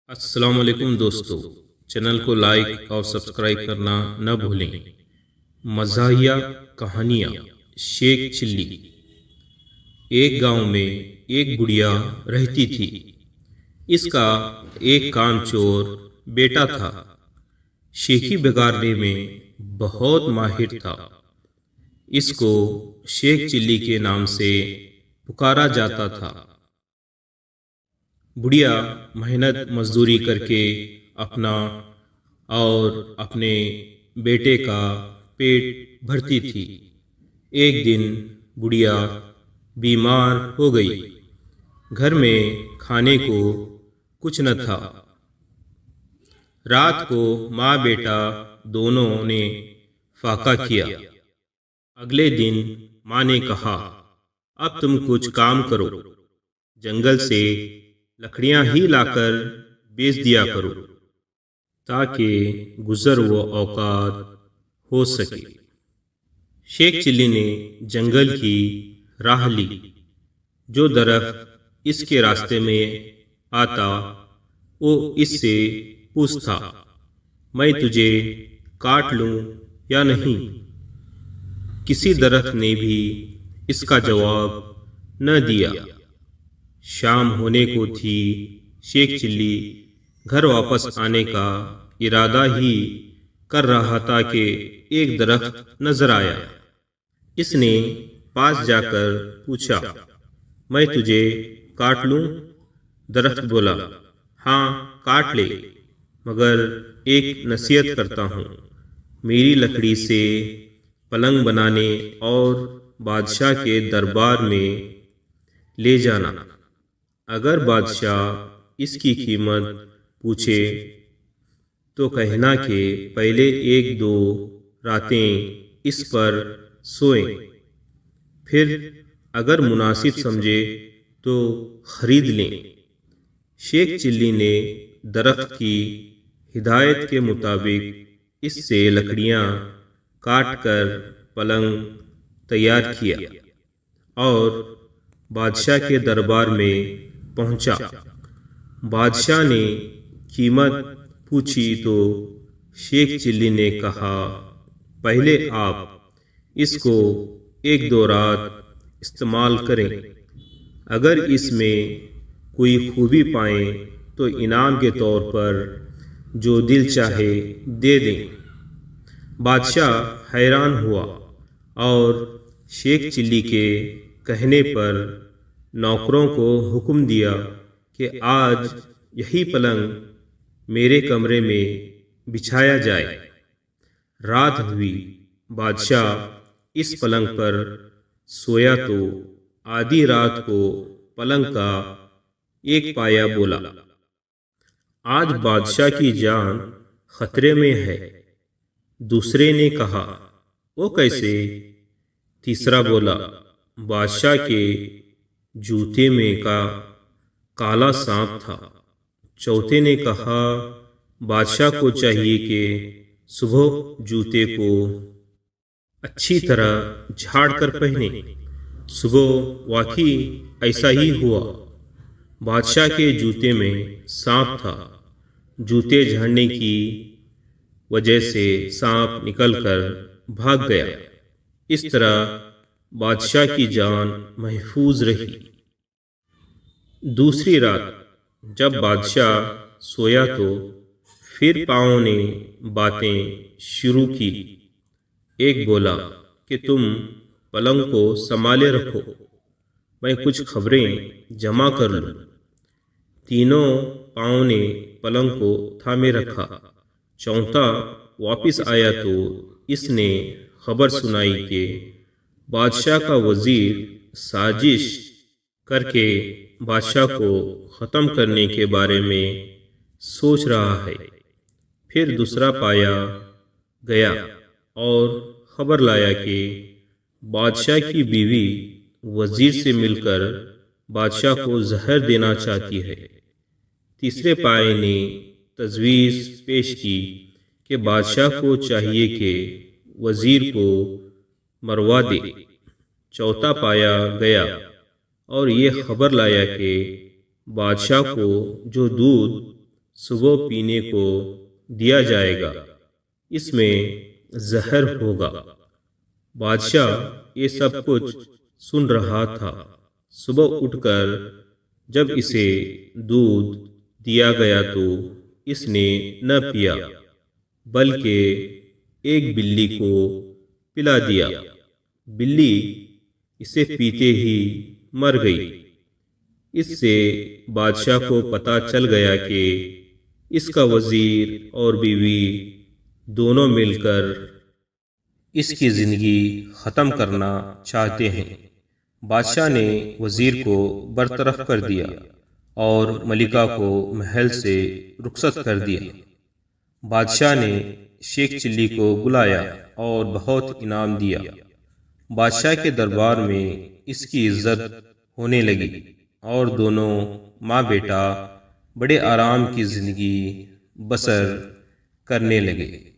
السلام علیکم دوستو، چینل کو لائک اور سبسکرائب کرنا نہ بھولیں۔ مزاحیہ کہانیاں شیخ چلی۔ ایک گاؤں میں ایک بڑھیا رہتی تھی۔ اس کا ایک کام چور بیٹا تھا۔ شیخی بگاڑنے میں بہت ماہر تھا۔ اس کو شیخ چلی کے نام سے پکارا جاتا تھا۔ بڑھیا محنت مزدوری کر کے اپنا اور اپنے بیٹے کا پیٹ بھرتی تھی۔ ایک دن بڑھیا بیمار ہو گئی۔ گھر میں کھانے کو کچھ نہ تھا۔ رات کو ماں بیٹا دونوں نے فاقہ کیا۔ اگلے دن ماں نے کہا، اب تم کچھ کام کرو، جنگل سے لکڑیاں ہی لا کر بیچ دیا کرو تاکہ گزر و اوقات ہو سکے۔ شیخ چلی نے جنگل کی راہ لی۔ جو درخت اس کے راستے میں آتا وہ اس سے پوچھتا، میں تجھے کاٹ لوں یا نہیں؟ کسی درخت نے بھی اس کا جواب نہ دیا۔ شام ہونے کو تھی۔ شیخ چلی گھر واپس آنے کا ارادہ ہی کر رہا تھا کہ ایک درخت نظر آیا۔ اس نے پاس جا کر پوچھا، میں تجھے کاٹ لوں؟ درخت بولا، ہاں کاٹ لے، مگر ایک نصیحت کرتا ہوں، میری لکڑی سے پلنگ بنانے اور بادشاہ کے دربار میں لے جانا۔ اگر بادشاہ اس کی قیمت پوچھے تو کہنا کہ پہلے ایک دو راتیں اس پر سوئیں، پھر اگر مناسب سمجھے تو خرید لیں۔ شیخ چلی نے درخت کی ہدایت کے مطابق اس سے لکڑیاں کاٹ کر پلنگ تیار کیا اور بادشاہ کے دربار میں پہنچا۔ بادشاہ نے قیمت پوچھی تو شیخ چلی نے کہا، پہلے آپ اس کو ایک دو رات استعمال کریں، اگر اس میں کوئی خوبی پائیں تو انعام کے طور پر جو دل چاہے دے دیں۔ بادشاہ حیران ہوا اور شیخ چلی کے کہنے پر نوکروں کو حکم دیا کہ آج یہی پلنگ میرے کمرے میں بچھایا جائے۔ رات ہوئی۔ بادشاہ اس پلنگ پر سویا تو آدھی رات کو پلنگ کا ایک پایا بولا، آج بادشاہ کی جان خطرے میں ہے۔ دوسرے نے کہا، وہ کیسے؟ تیسرا بولا، بادشاہ کے جوتے میں کا کالا سانپ تھا۔ چوتھے نے کہا، بادشاہ کو چاہیے کہ صبح جوتے کو اچھی طرح جھاڑ کر پہنے۔ صبح واقعی ایسا ہی ہوا۔ بادشاہ کے جوتے میں سانپ تھا۔ جوتے جھاڑنے کی وجہ سے سانپ نکل کر بھاگ گیا۔ اس طرح بادشاہ کی جان محفوظ رہی۔ دوسری رات جب بادشاہ سویا تو پھر پاؤں نے باتیں شروع کی۔ ایک بولا کہ تم پلنگ کو سنبھالے رکھو، میں کچھ خبریں جمع کر لوں۔ تینوں پاؤں نے پلنگ کو تھامے رکھا۔ چوتھا واپس آیا تو اس نے خبر سنائی کہ بادشاہ کا وزیر سازش کر کے بادشاہ کو ختم کرنے کے بارے میں سوچ رہا ہے۔ پھر دوسرا پایا گیا اور خبر لایا کہ بادشاہ کی بیوی وزیر سے مل کر بادشاہ کو زہر دینا چاہتی ہے۔ تیسرے پائے نے تجویز پیش کی کہ بادشاہ کو چاہیے کہ وزیر کو مروا دے۔ چوتھا پایا گیا اور یہ خبر لایا کہ بادشاہ کو جو دودھ صبح پینے کو دیا جائے گا، اس میں زہر ہوگا۔ بادشاہ یہ سب کچھ سن رہا تھا۔ صبح اٹھ کر جب اسے دودھ دیا گیا تو اس نے نہ پیا، بلکہ ایک بلی کو پلا دیا۔ بلی اسے پیتے ہی مر گئی۔ اس سے بادشاہ کو پتہ چل گیا کہ اس کا وزیر اور بیوی دونوں مل کر اس کی زندگی ختم کرنا چاہتے ہیں۔ بادشاہ نے وزیر کو برطرف کر دیا اور ملکہ کو محل سے رخصت کر دیا۔ بادشاہ نے شیخ چلی کو بلایا اور بہت انعام دیا۔ بادشاہ کے دربار میں اس کی عزت ہونے لگی اور دونوں ماں بیٹا بڑے آرام کی زندگی بسر کرنے لگے۔